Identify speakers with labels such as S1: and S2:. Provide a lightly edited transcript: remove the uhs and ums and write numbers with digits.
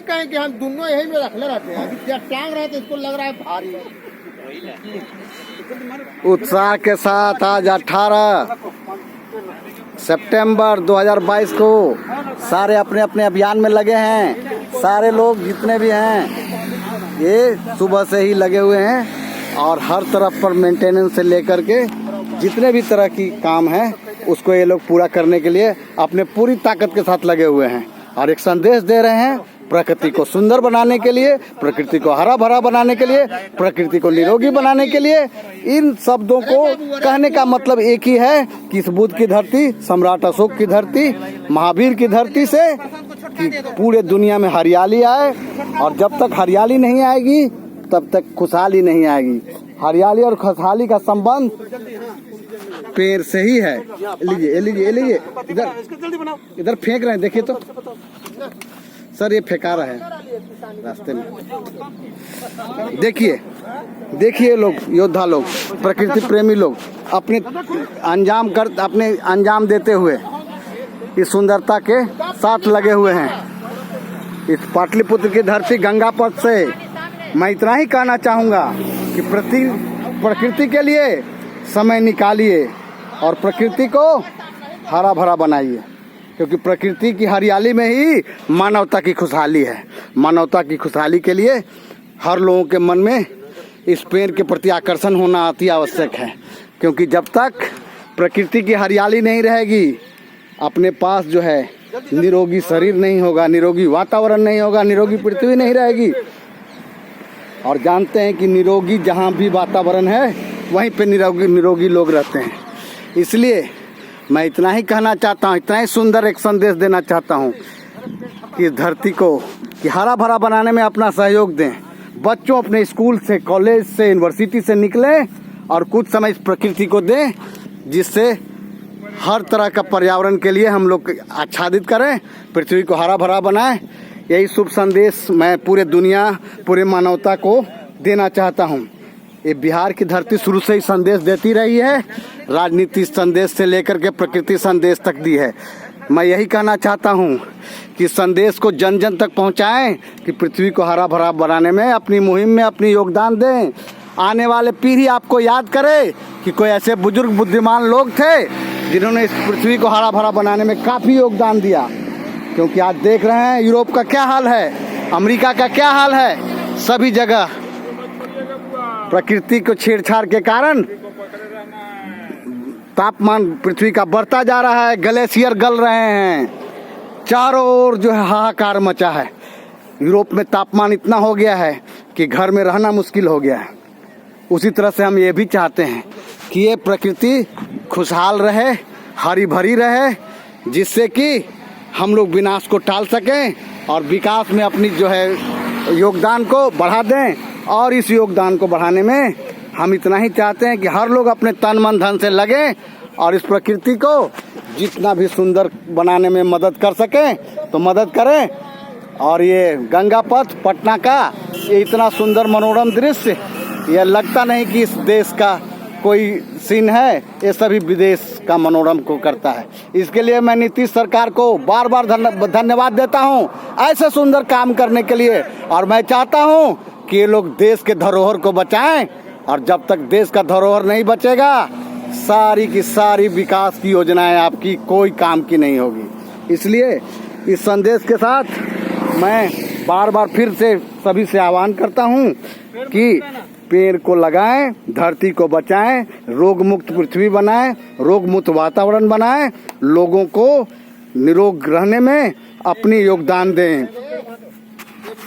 S1: कहें कि हम दोनों यही में रखले रहते हैं। अभी क्या टांग रहे थे, इसको लग रहा है भारी।
S2: उत्साह के साथ आज 18 सितंबर 2022 को सारे अपने अपने अभियान में लगे हैं। सारे लोग जितने भी हैं ये सुबह से ही लगे हुए हैं और हर तरफ पर मेंटेनेंस से लेकर के जितने भी तरह की काम है उसको ये लोग पूरा करने के लिए अपने पूरी ताकत के साथ लगे हुए हैं और एक संदेश दे रहे हैं प्रकृति को सुंदर बनाने के लिए, प्रकृति को हरा भरा बनाने के लिए, प्रकृति को निरोगी बनाने के लिए। इन शब्दों को कहने का मतलब एक ही है कि इस बुद्ध की धरती, सम्राट अशोक की धरती, महावीर की धरती से कि पूरे दुनिया में हरियाली आए और जब तक हरियाली नहीं आएगी तब तक खुशहाली नहीं आएगी। हरियाली और खुशहाली का संबंध पेड़ से ही है। लीजिए लीजिए लीजिए, इधर फेंक रहे हैं, देखिए तो सर ये फेंका रहे हैं रास्ते में। देखिए देखिए लोग, योद्धा लोग, प्रकृति प्रेमी लोग अपने अंजाम देते हुए इस सुंदरता के साथ लगे हुए हैं। इस पाटलिपुत्र की धरती गंगा पथ से मैं इतना ही कहना चाहूँगा कि प्रकृति के लिए समय निकालिए और प्रकृति को हरा भरा बनाइए, क्योंकि प्रकृति की हरियाली में ही मानवता की खुशहाली है। मानवता की खुशहाली के लिए हर लोगों के मन में इस पेड़ के प्रति आकर्षण होना अति आवश्यक है, क्योंकि जब तक प्रकृति की हरियाली नहीं रहेगी अपने पास जो है निरोगी शरीर नहीं होगा, निरोगी वातावरण नहीं होगा, निरोगी पृथ्वी नहीं रहेगी। और जानते हैं कि निरोगी जहाँ भी वातावरण है वहीं पे निरोगी लोग रहते हैं। इसलिए मैं इतना ही कहना चाहता हूँ, इतना ही सुंदर एक संदेश देना चाहता हूँ कि इस धरती को कि हरा भरा बनाने में अपना सहयोग दें। बच्चों अपने स्कूल से, कॉलेज से, यूनिवर्सिटी से निकलें और कुछ समय इस प्रकृति को दें, जिससे हर तरह का पर्यावरण के लिए हम लोग आच्छादित करें, पृथ्वी को हरा भरा बनाएं। यही शुभ संदेश मैं पूरे दुनिया, पूरे मानवता को देना चाहता हूँ। ये बिहार की धरती शुरू से ही संदेश देती रही है, राजनीति संदेश से लेकर के प्रकृति संदेश तक दी है। मैं यही कहना चाहता हूँ कि संदेश को जन जन तक पहुँचाएं कि पृथ्वी को हरा भरा बनाने में अपनी मुहिम में अपनी योगदान दें। आने वाले पीढ़ी आपको याद करे कि कोई ऐसे बुजुर्ग बुद्धिमान लोग थे जिन्होंने इस पृथ्वी को हरा भरा बनाने में काफ़ी योगदान दिया। क्योंकि आज देख रहे हैं यूरोप का क्या हाल है, अमेरिका का क्या हाल है, सभी जगह प्रकृति को छेड़छाड़ के कारण तापमान पृथ्वी का बढ़ता जा रहा है, ग्लेशियर गल रहे हैं, चारों ओर जो है हाहाकार मचा है। यूरोप में तापमान इतना हो गया है कि घर में रहना मुश्किल हो गया है। उसी तरह से हम ये भी चाहते हैं कि ये प्रकृति खुशहाल रहे, हरी भरी रहे, जिससे कि हम लोग विनाश को टाल सकें और विकास में अपनी जो है योगदान को बढ़ा दें। और इस योगदान को बढ़ाने में हम इतना ही चाहते हैं कि हर लोग अपने तन मन धन से लगें और इस प्रकृति को जितना भी सुंदर बनाने में मदद कर सकें तो मदद करें। और ये गंगा पथ पटना का ये इतना सुंदर मनोरम दृश्य, यह लगता नहीं कि इस देश का कोई सीन है, ये सभी विदेश का मनोरम को करता है। इसके लिए मैं नीतीश सरकार को बार बार धन्यवाद देता हूँ ऐसे सुंदर काम करने के लिए। और मैं चाहता हूँ कि ये लोग देश के धरोहर को बचाएं, और जब तक देश का धरोहर नहीं बचेगा सारी की सारी विकास की योजनाएं आपकी कोई काम की नहीं होगी। इसलिए इस संदेश के साथ मैं बार बार फिर से सभी से आह्वान करता हूँ कि पेड़ को लगाएं, धरती को बचाएं, रोग मुक्त पृथ्वी बनाएं, रोग मुक्त वातावरण बनाएं, लोगों को निरोग रहने में अपनी योगदान दें।